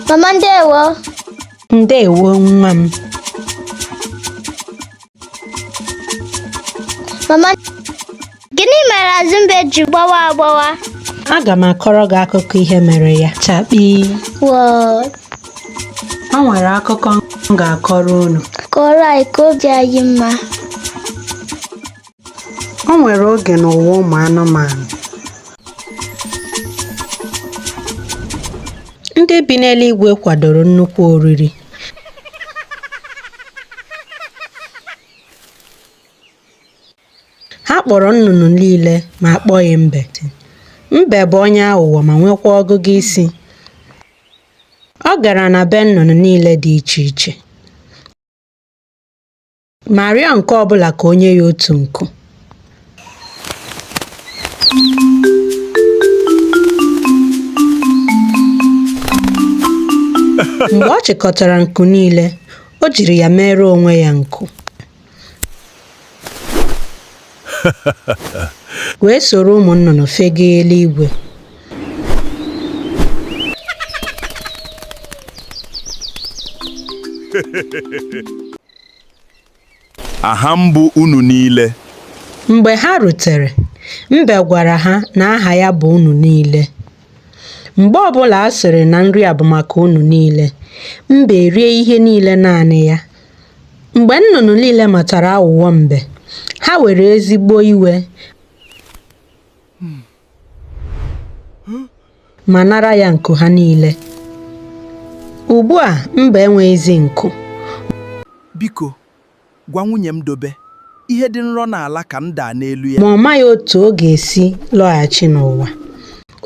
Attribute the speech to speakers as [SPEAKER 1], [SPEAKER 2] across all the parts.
[SPEAKER 1] Mama ndewo.
[SPEAKER 2] Ndewo nwa m.
[SPEAKER 1] Mama, gịnị mere Azụmbe ji gbawa agbawa?
[SPEAKER 2] Aga m akọrọ gị akụkọ ihe mere ya. Chakpi.
[SPEAKER 1] What?
[SPEAKER 2] O nwere akụkọ m ga-akọrọ unu.
[SPEAKER 1] Kọrọ anyị ka obi anyị mma.
[SPEAKER 2] O nwere oge n'ụwa ụmụ anụmanụ. Ndị bi n'eluigwe kwadoro nnukwu oriri. Ha kpọrọ nnụnụ niile ma akpọghị mbe. Mbe bụ onye aghụghọ ma nwekwa ọgụgụ isi. Ọ gara na be nnụnụ niile dị iche iche ma rịọ nke ọbụla ka o nye ya otu nku. Mgbe ọ chịkọtara nku niile, o jiri ya mere onwe ya nku wee soro ụmụ nnụnụ fega eluigwe.
[SPEAKER 3] Aha m bụ unu niile.
[SPEAKER 2] Mgbe ha rutere, mbe gwara ha na aha ya bụ unu niile. Mgbe ọbụla a sịrị na nri a bụ maka unu niile, mbe rie ihe niile naanị ya. Mgbe nnụnụ niile matara aghụghọ mbe, ha were ezigbo iwe ma nara ya nku ha niile. Ugbu a mbe enweghịzi nku.
[SPEAKER 4] Biko, gwa nwunye m dobe ihe dị nrọ n'ala ka m daa n'elu ya.
[SPEAKER 2] Ma ọ maghị otu ọ ga-esi lọghachi n'ụwa.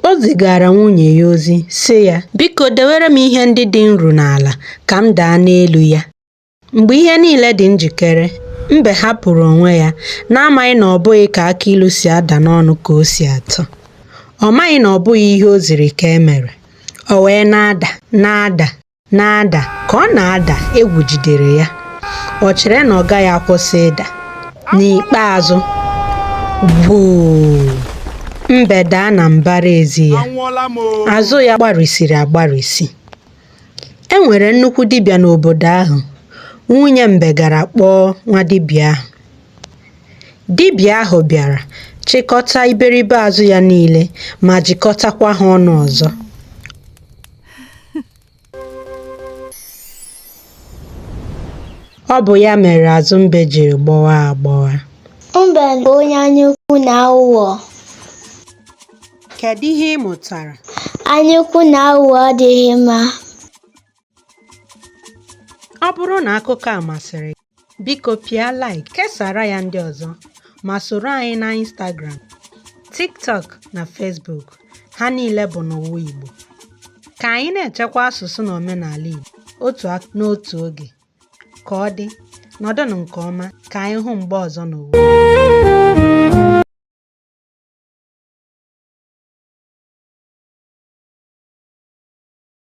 [SPEAKER 2] O zigara nwunye ya ozi sị ya, biko dewere m ihe ndị dị nro n'ala ka m daa n'elu ya. Mgbe ihe niile dị njikere, mbe hapụrụ onwe ya na-amaghị na ọ bụghị ka akị ilu si ada n'ọnụ ka o si atọ. Ọ maghị na ọ bụghị ihe o ziri ka e mere. O wee na-ada ka ọ na-ada, egwu jidere ya. Ọ chere na ọ gaghị akwụsị ịda. N'ikpeazụ, gboo, mbe daa na mbara ezi ya. Azụ ya gbarịsiri agbarịsi. E nwere nnukwu dibịa n'obodo ahụ. Nwunye mbe gara kpọọ nwa dibịa ahụ. Dibịa ahụ bịara chịkọta iberibe azụ ya niile ma jikọtakwa ha ọnụ ọzọ. Ọ bụ ya mere Azụmbe jiri gbawa agbawa.
[SPEAKER 1] Mbe bụ onye anyaukwu na aghụghọ.
[SPEAKER 2] Kedu ihe ị mụtara?
[SPEAKER 1] Anyaukwu na aghụghọ adịghị mma.
[SPEAKER 2] Ọ bụrụ na akụkọ a masịrị gị, biko pịa like, kesara ya ndị ọzọ, ma soro anyị na Instagram, TikTok na Facebook. Ha niile bụ n'ụwa Igbo. Ka anyị na-echekwa asụsụ na omenala Igbo otu aka n'otu oge. Ka ọ dị, nọdụnụ nke ọma ka anyị hụ mgbe ọzọ n'ụwa.